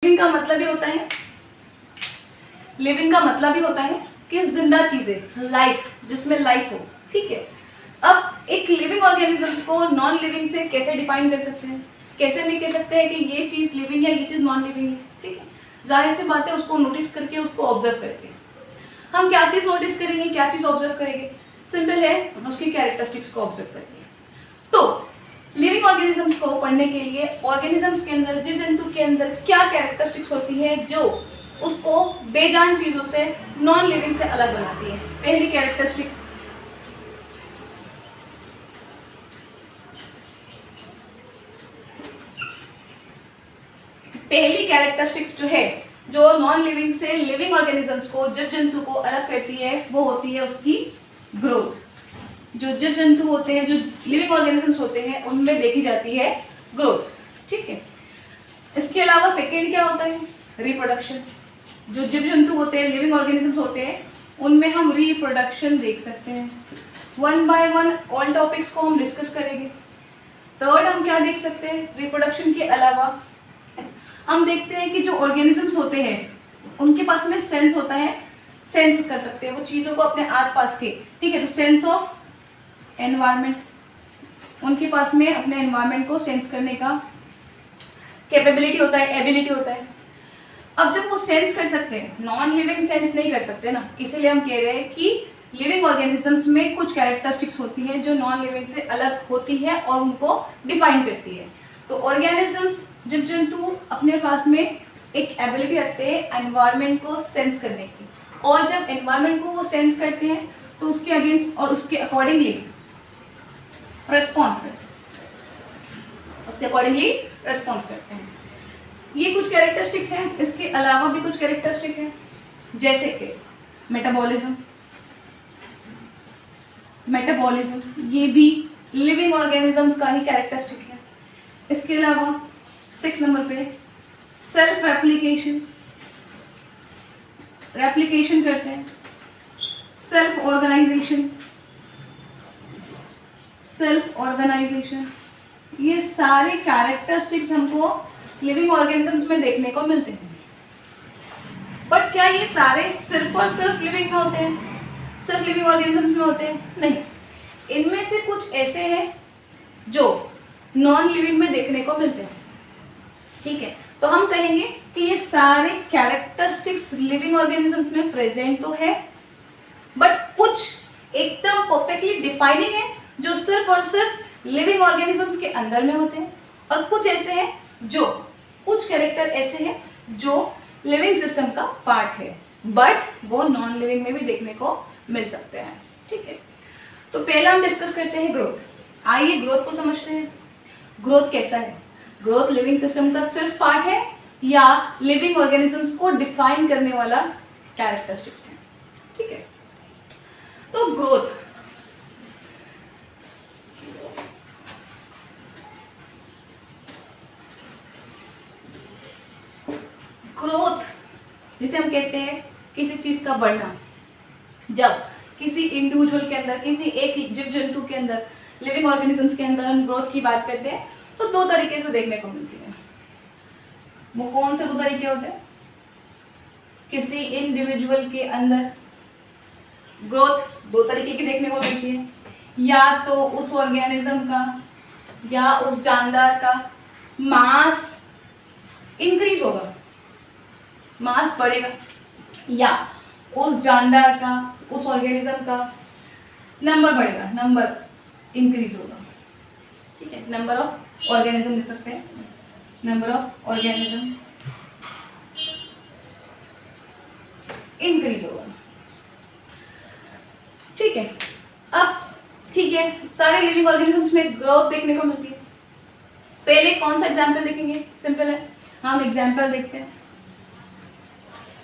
Living का मतलब ही होता है, लिविंग का मतलब ही होता है कि जिंदा चीजें, लाइफ, जिसमें लाइफ हो। ठीक है, अब एक लिविंग ऑर्गेनिजम्स को नॉन लिविंग से कैसे डिफाइन कर सकते हैं, कैसे नहीं कह सकते हैं कि ये चीज लिविंग है, ये चीज नॉन लिविंग है। ठीक है, जाहिर सी बात है, उसको नोटिस करके, उसको ऑब्जर्व करके। हम क्या चीज नोटिस करेंगे, क्या चीज ऑब्जर्व करेंगे? सिंपल है, उसकी कैरेक्टरिस्टिक्स को ऑब्जर्व करेंगे। तो लिविंग ऑर्गेनिजम्स को पढ़ने के लिए ऑर्गेनिजम्स के अंदर, जीव जंतु के अंदर क्या कैरेक्टरिस्टिक्स होती है जो उसको बेजान चीजों से, नॉन लिविंग से अलग बनाती है। पहली कैरेक्टरिस्टिक, पहली कैरेक्टरिस्टिक्स जो है, जो नॉन लिविंग से लिविंग ऑर्गेनिजम्स को, जीव जंतु को अलग करती है, वो होती है उसकी ग्रोथ। जो जीव जंतु होते हैं, जो लिविंग ऑर्गेनिजम्स होते हैं, उनमें देखी जाती है ग्रोथ। ठीक है, इसके अलावा सेकेंड क्या होता है? रिप्रोडक्शन। जो जीव जंतु होते हैं, लिविंग ऑर्गेनिजम्स होते हैं, उनमें हम रिप्रोडक्शन देख सकते हैं। One by one all topics को हम डिस्कस करेंगे। थर्ड हम क्या देख सकते हैं? रिप्रोडक्शन के अलावा हम देखते हैं कि जो ऑर्गेनिजम्स होते हैं, उनके पास में सेंस होता है, सेंस कर सकते हैं वो चीजों को अपने आसपास के। ठीक है, तो सेंस ऑफ एनवायरमेंट, उनके पास में अपने एनवायरमेंट को सेंस करने का कैपेबिलिटी होता है, एबिलिटी होता है। अब जब वो सेंस कर सकते हैं, नॉन लिविंग सेंस नहीं कर सकते ना, इसीलिए हम कह रहे हैं कि लिविंग ऑर्गेनिजम्स में कुछ कैरेक्टरिस्टिक्स होती हैं जो नॉन लिविंग से अलग होती है और उनको डिफाइन करती है। तो ऑर्गेनिजम्स, जीव जंतु अपने पास में एक एबिलिटी रखते हैं एनवायरमेंट को सेंस करने की, और जब एनवायरमेंट को वो सेंस करते हैं तो उसके अगेंस्ट और उसके अकॉर्डिंगली रेस्पॉन्स करते हैं, उसके अकॉर्डिंगली रेस्पॉन्स करते हैं। ये कुछ कैरेक्टरिस्टिक्स हैं, इसके अलावा भी कुछ कैरेक्टरिस्टिक हैं, जैसे कि मेटाबॉलिज्म। मेटाबॉलिज्म ये भी लिविंग ऑर्गेनिजम्स का ही कैरेक्टरिस्टिक है। इसके अलावा 6 नंबर पे सेल्फ रेप्लिकेशन, रेप्लिकेशन करते हैं। सेल्फ ऑर्गेनाइजेशन, सेल्फ ऑर्गेनाइजेशन, ये सारे कैरेक्टरिस्टिक्स हमको लिविंग ऑर्गेनिजम्स में देखने को मिलते हैं। बट क्या ये सारे सिर्फ और सिर्फ लिविंग में होते हैं, सिर्फ लिविंग ऑर्गेनिजम्स में होते हैं? नहीं, इनमें से कुछ ऐसे हैं जो नॉन लिविंग में देखने को मिलते हैं। ठीक है, तो हम कहेंगे कि ये सारे कैरेक्टरिस्टिक्स लिविंग ऑर्गेनिजम्स में प्रेजेंट तो है, बट कुछ एकदम परफेक्टली डिफाइनिंग है जो सिर्फ और सिर्फ लिविंग ऑर्गेनिजम्स के अंदर में होते हैं, और कुछ ऐसे हैं जो, कुछ कैरेक्टर ऐसे हैं जो लिविंग सिस्टम का पार्ट है, बट वो नॉन लिविंग में भी देखने को मिल सकते हैं। ठीक है, तो पहला हम डिस्कस करते हैं ग्रोथ। आइए ग्रोथ को समझते हैं। ग्रोथ कैसा है? ग्रोथ लिविंग सिस्टम का सिर्फ पार्ट है या लिविंग ऑर्गेनिजम्स को डिफाइन करने वाला कैरेक्टरिस्टिक्स है? ठीक है, तो ग्रोथ, ग्रोथ जिसे हम कहते हैं किसी चीज का बढ़ना। जब किसी इंडिविजुअल के अंदर, किसी एक जीव जंतु के अंदर, लिविंग ऑर्गेनिजम्स के अंदर हम ग्रोथ की बात करते हैं तो दो तरीके से देखने को मिलती है। वो कौन से दो तरीके होते हैं? किसी इंडिविजुअल के अंदर ग्रोथ दो तरीके की देखने को मिलती है, या तो उस ऑर्गेनिज्म का या उस जानदार का मास इंक्रीज होगा, मास बढ़ेगा, या उस जानदार का, उस ऑर्गेनिज्म का नंबर बढ़ेगा, नंबर इंक्रीज होगा। ठीक है, नंबर ऑफ ऑर्गेनिज्म लिख सकते हैं, नंबर ऑफ ऑर्गेनिज्म इंक्रीज होगा। ठीक है, अब ठीक है, सारे लिविंग ऑर्गेनिजम्स में ग्रोथ देखने को मिलती है। पहले कौन सा एग्जाम्पल देखेंगे? सिंपल है, हम एग्जाम्पल देखते हैं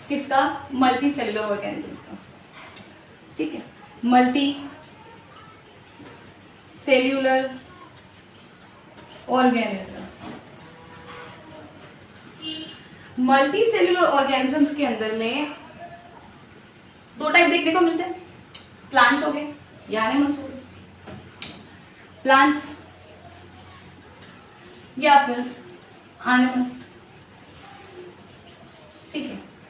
किसका? मल्टी सेलुलर ऑर्गेनिजम्स का। ठीक है, multi cellular organism. Multi cellular organisms के अंदर में दो टाइप देखने को मिलते हैं, प्लांट्स हो गए या एनिमल्स हो गए। प्लांट्स या फिर एनिमल।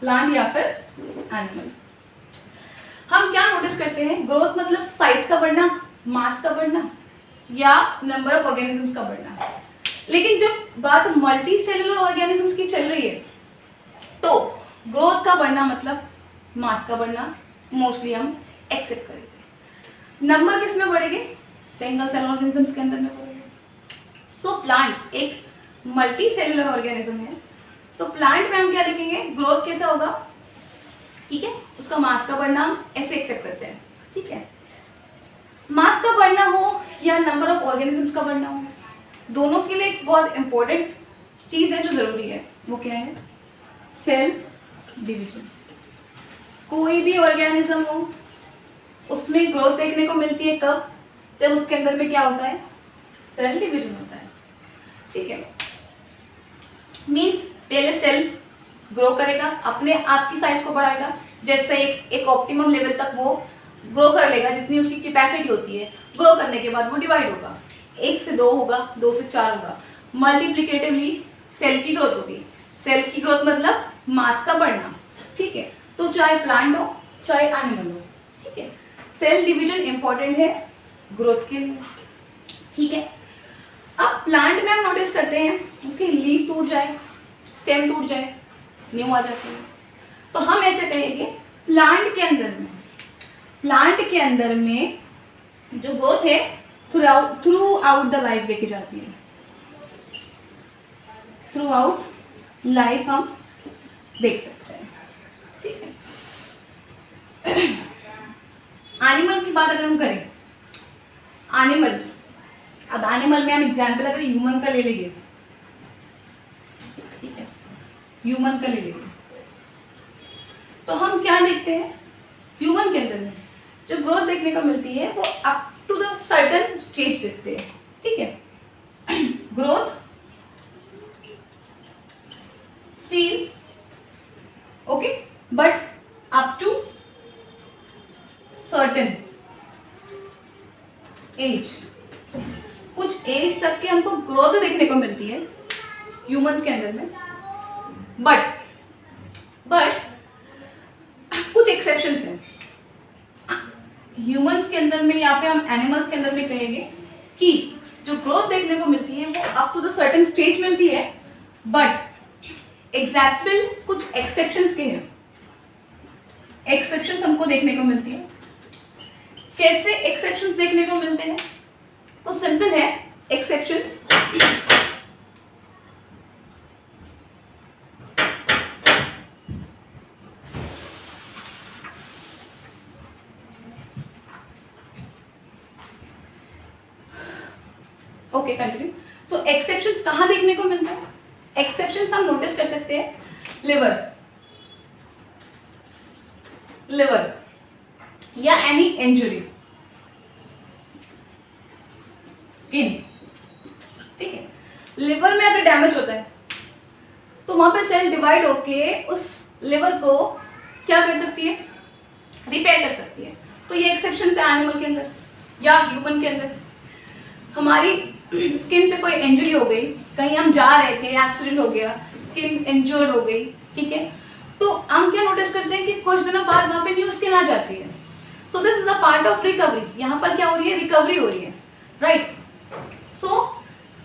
प्लांट या फिर एनिमल। हम क्या नोटिस करते हैं, ग्रोथ मतलब साइज का बढ़ना, मास का बढ़ना या नंबर ऑफ ऑर्गेनिजम्स का बढ़ना। लेकिन जब बात मल्टी सेलुलर ऑर्गेनिजम्स की चल रही है तो ग्रोथ का बढ़ना मतलब मास का बढ़ना मोस्टली हम एक्सेप्ट करेंगे। नंबर किस में बढ़ेंगे, सिंगल सेल ऑर्गेनिजम्स के अंदर में बढ़ेंगे। सो प्लांट एक मल्टी सेलुलर ऑर्गेनिज्म है, तो प्लांट में हम क्या देखेंगे, ग्रोथ कैसा होगा, ठीक है, उसका मास का बढ़ना हम ऐसे एक्सेप्ट करते हैं, ठीक है। मास का बढ़ना हो या नंबर ऑफ ऑर्गेनिजम्स का बढ़ना हो, दोनों के लिए एक बहुत इंपॉर्टेंट चीज है जो जरूरी है, वो क्या है, सेल डिवीजन। कोई भी ऑर्गेनिज्म हो उसमें ग्रोथ देखने को मिलती है कब, जब उसके अंदर में क्या होता है, सेल डिवीजन होता है, ठीक है। मींस पहले सेल ग्रो करेगा, अपने आप की साइज को बढ़ाएगा, जैसे एक ऑप्टिमम लेवल तक वो ग्रो कर लेगा जितनी उसकी कैपेसिटी होती है। ग्रो करने के बाद वो डिवाइड होगा, 1 से 2 होगा, 2 से 4 होगा, मल्टीप्लिकेटिवली सेल की ग्रोथ होगी। सेल की ग्रोथ मतलब मास का बढ़ना, ठीक है। तो चाहे प्लांट हो चाहे एनिमल हो, ठीक है, सेल डिवीजन इंपॉर्टेंट है ग्रोथ के लिए, ठीक है। अब प्लांट में हम नोटिस करते हैं उसकी लीफ टूट जाए, स्टेम टूट जाए, न्यू आ जाती है, तो हम ऐसे कहेंगे प्लांट के अंदर में जो ग्रोथ है थ्रू आउट द लाइफ लेके जाती है, थ्रू आउट लाइफ हम देख सकते हैं, ठीक है। एनिमल की बात अगर हम करें, एनिमल, अब एनिमल में हम एग्जाम्पल अगर ह्यूमन का ले लेंगे, ठीक है, ह्यूमन का ले लेंगे तो हम क्या देखते हैं, ह्यूमन के अंदर में जो ग्रोथ देखने को मिलती है वो up to the certain stage देखते हैं, ठीक है। Growth seen, okay, but up to certain age, कुछ एज तक के हमको ग्रोथ देखने को मिलती है ह्यूमंस के अंदर में, बट कुछ एक्सेप्शंस हैं ह्यूमंस के अंदर में या फिर हम एनिमल्स के अंदर में कहेंगे कि जो ग्रोथ देखने को मिलती है वो up to the certain stage मिलती है, बट एग्जाम्पल कुछ एक्सेप्शंस के हैं, एक्सेप्शंस हमको देखने को मिलती है। कैसे एक्सेप्शंस देखने को मिलते हैं, तो सिंपल है, एक्सेप्शंस ओके, कंटिन्यू। सो एक्सेप्शंस कहां देखने को मिलते हैं, एक्सेप्शंस हम नोटिस कर सकते हैं लिवर या एनी इंजुरी, स्किन, ठीक है। लिवर में अगर डैमेज होता है तो वहां पे सेल डिवाइड होके उस लिवर को क्या कर सकती है, रिपेयर कर सकती है। तो ये एक्सेप्शन है एनिमल के अंदर या ह्यूमन के अंदर। हमारी स्किन पे कोई इंजरी हो गई, कहीं हम जा रहे थे, एक्सीडेंट हो गया, स्किन इंजर्ड हो गई, ठीक है, तो हम क्या नोटिस करते हैं कि कुछ दिनों बाद वहां पे न्यू स्किन आ जाती है। So this is a part of recovery, यहाँ पर क्या हो रही है, रिकवरी हो रही है, राइट। सो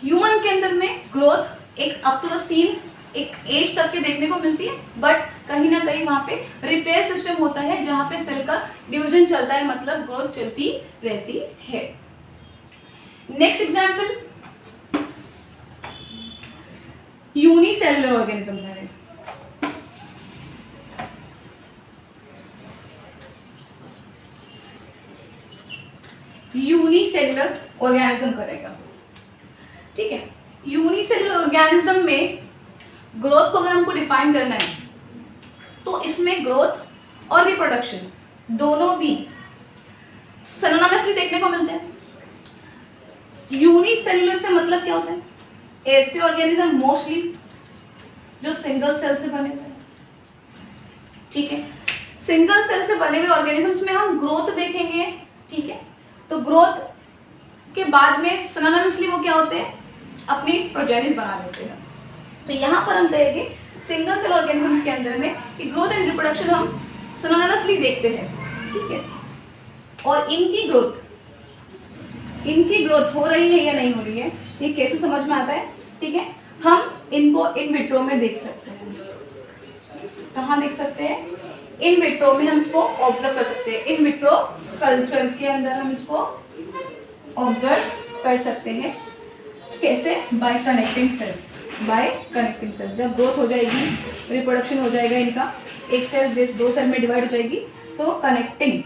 ह्यूमन के अंदर में ग्रोथ एक अप टू द सीन एक एज तक के देखने को मिलती है, बट कहीं ना कहीं वहां पे रिपेयर सिस्टम होता है जहां पे सेल का डिवीजन चलता है, मतलब ग्रोथ चलती रहती है। नेक्स्ट एग्जाम्पल यूनिसेलुलर ऑर्गेनिज्म है। यूनिसेलुलर ऑर्गेनिज्म करेगा, ठीक है। यूनिसेलुलर ऑर्गेनिज्म में ग्रोथ को अगर हमको डिफाइन करना है तो इसमें ग्रोथ और रिप्रोडक्शन दोनों भी सिनोनिमसली देखने को मिलते हैं। यूनिसेलुलर से मतलब क्या होता है, ऐसे ऑर्गेनिज्म मोस्टली जो सिंगल सेल से बने हुए हैं, ठीक है। सिंगल सेल से बने हुए ऑर्गेनिजम्स में हम ग्रोथ देखेंगे, ठीक है। तो ग्रोथ के बाद में सिनोनिमसली वो क्या होते हैं, अपनी प्रोजेनिस बना लेते हैं, तो यहाँ पर हम कहेंगे सिंगल सेल ऑर्गेनिजम्स के अंदर में कि ग्रोथ एंड रिप्रोडक्शन हम सिनोनिमसली देखते हैं, ठीक है। और इनकी ग्रोथ हो रही है या नहीं हो रही है, ये कैसे समझ में आता है, ठीक है। हम इनको इन विट्रो में देख सकते हैं। कहाँ देख सकते हैं? इन विट्रो में हम इसको ऑब्जर्व कर सकते हैं। इन विट्रो कल्चर के अंदर हम इसको ऑब्जर्व कर सकते हैं। कैसे? By connecting cells. जब ग्रोथ हो जाएगी, रिप्रोडक्शन हो जाएगा इनका, एक सेल दो सेल में डिवाइड हो जाएगी, तो कनेक्टिंग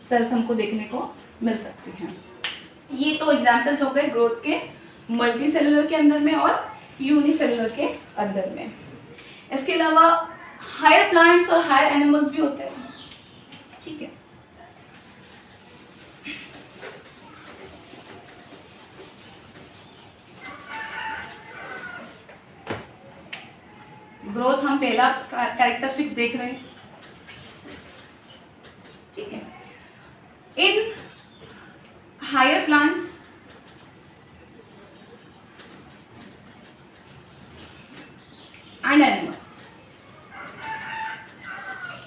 सेल्स हमको देखने को मिल सकती हैं। ये तो एग्जाम्पल्स हो गए ग्रोथ के मल्टी सेलुलर के अंदर में और यूनिसेलुलर के अंदर में। इसके अलावा हायर प्लांट्स और हायर एनिमल्स भी होते हैं, ठीक है। ग्रोथ हम पहला कैरेक्टरिस्टिक्स देख रहे हैं, ठीक है। In higher plants and animals,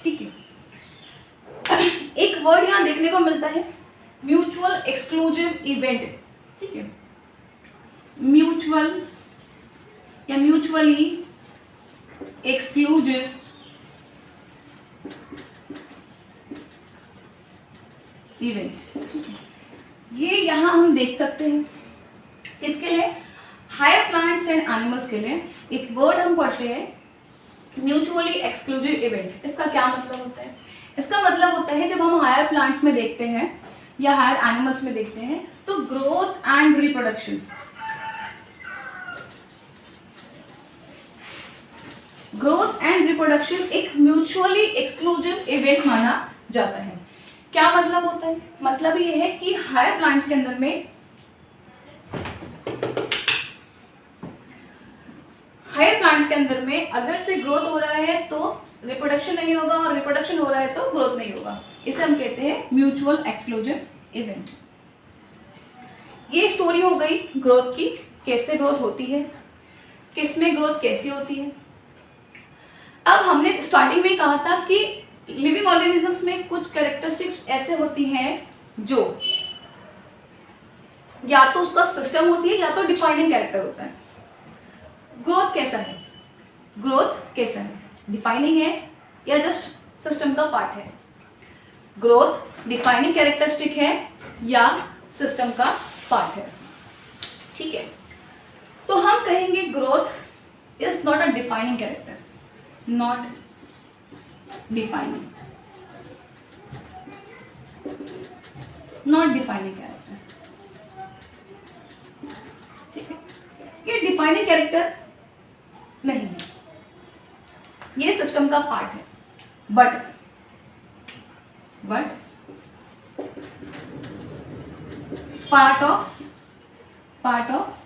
ठीक है। एक वर्ड यहां देखने को मिलता है म्यूचुअल एक्सक्लूसिव इवेंट, ठीक है। म्यूचुअल या म्यूचुअली एक्सक्लूसिव इवेंट, ये यहां हम देख सकते हैं। इसके लिए हायर प्लांट्स एंड एनिमल्स के लिए एक वर्ड हम पढ़ते हैं म्यूचुअली एक्सक्लूसिव इवेंट। इसका क्या मतलब होता है? इसका मतलब होता है जब हम हायर प्लांट्स में देखते हैं या हायर एनिमल्स में देखते हैं तो ग्रोथ एंड रिप्रोडक्शन, एक म्यूचुअली एक्सक्लूसिव इवेंट माना जाता है। क्या मतलब होता है? मतलब ये है कि हायर प्लांट्स के अंदर में अगर से ग्रोथ हो रहा है तो रिप्रोडक्शन नहीं होगा और रिप्रोडक्शन हो रहा है तो ग्रोथ नहीं होगा। इसे हम कहते हैं म्यूचुअल एक्सक्लूसिव इवेंट। ये स्टोरी हो गई ग्रोथ की, कैसे ग्रोथ होती है, किसमें ग्रोथ कैसी होती है। अब हमने स्टार्टिंग में कहा था कि लिविंग ऑर्गेनिजम्स में कुछ कैरेक्टरिस्टिक्स ऐसे होती हैं जो या तो उसका सिस्टम होती है या तो डिफाइनिंग कैरेक्टर होता है। ग्रोथ कैसा है? डिफाइनिंग है या जस्ट सिस्टम का पार्ट है? ग्रोथ डिफाइनिंग कैरेक्टरिस्टिक है या सिस्टम का पार्ट है, ठीक है। तो हम कहेंगे growth is not a defining character, not defining character, ठीक है। ये डिफाइनिंग कैरेक्टर नहीं है, ये सिस्टम का पार्ट है। But part of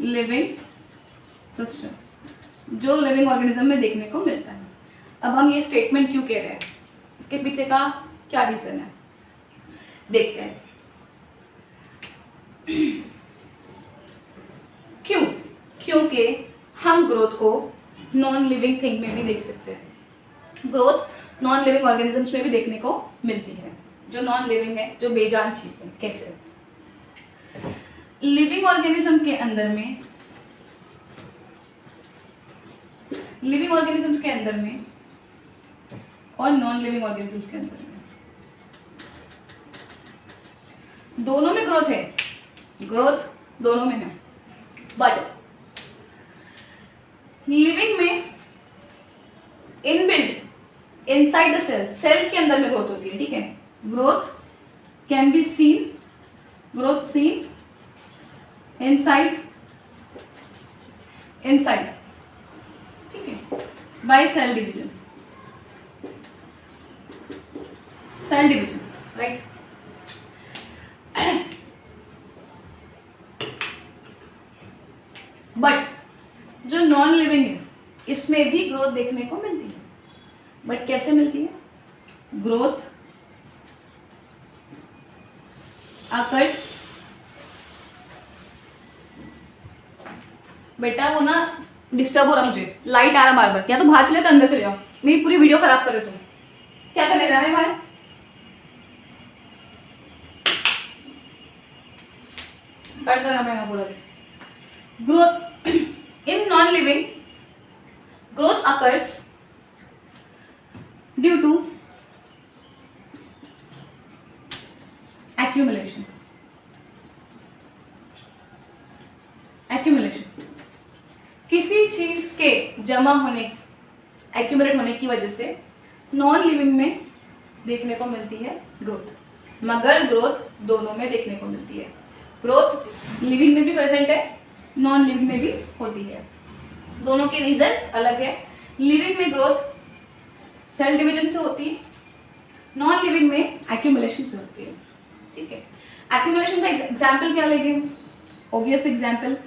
living system जो लिविंग ऑर्गेनिज्म में देखने को मिलता है। अब हम ये स्टेटमेंट क्यों कह रहे हैं, इसके पीछे का क्या रीजन है, देखते हैं। क्योंकि हम ग्रोथ को नॉन लिविंग थिंग में भी देख सकते हैं। ग्रोथ नॉन लिविंग ऑर्गेनिजम्स में भी देखने को मिलती है, जो नॉन लिविंग है, जो बेजान चीज है। कैसे? लिविंग ऑर्गेनिज्म के अंदर में और नॉन लिविंग ऑर्गेनिजम्स के अंदर में दोनों में ग्रोथ है, दोनों में है। बट लिविंग में इनबिल्ट इनसाइड द सेल के अंदर में ग्रोथ होती है, ठीक है। Growth can be seen inside, ठीक है, by cell division, right. But जो नॉन लिविंग है इसमें भी ग्रोथ देखने को मिलती है। बट कैसे मिलती है? ग्रोथ बेटा वो ना डिस्टर्ब हो रहा मुझे, लाइट आ रहा बार बार, या तो बाहर चले तो अंदर चले जाओ, मेरी पूरी वीडियो खराब करे तुम। क्या करने जा रहे हैं भाई? कट करना पड़ेगा पूरा। Growth in non living, growth occurs due to accumulation, accumulation किसी चीज के जमा होने, accumulate होने की वजह से नॉन लिविंग में देखने को मिलती है ग्रोथ, मगर ग्रोथ दोनों में देखने को मिलती है। ग्रोथ लिविंग में भी प्रेजेंट है, नॉन लिविंग में भी होती है, दोनों के रीजंस अलग है। लिविंग में ग्रोथ सेल डिवीजन से होती है, नॉन लिविंग में एक्यूमुलेशन से होती है। ठीक है, एक्यूमुलेशन का एग्जाम्पल क्या लेंगे? Obvious example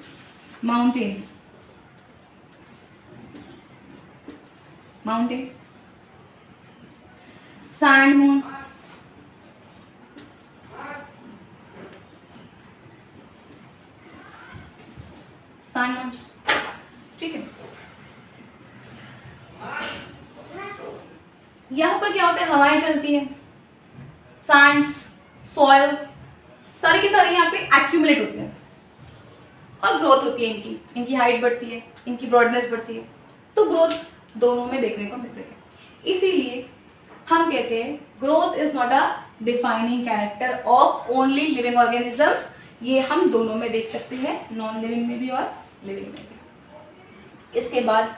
mountains, mountain, sand moon, sand moons. ठीक है, यहां पर क्या होता है? हवाएं चलती हैं, सैंड्स, सॉइल, सारी की सारी यहाँ पे एक्यूमुलेट होती है और ग्रोथ होती है, इनकी हाइट बढ़ती है, इनकी ब्रॉडनेस बढ़ती है, तो ग्रोथ दोनों में देखने को मिल रही है। इसीलिए हम कहते हैं growth is not a defining character of only living organisms, ये हम दोनों में देख सकते हैं, नॉन लिविंग में भी और लिविंग में भी। इसके बाद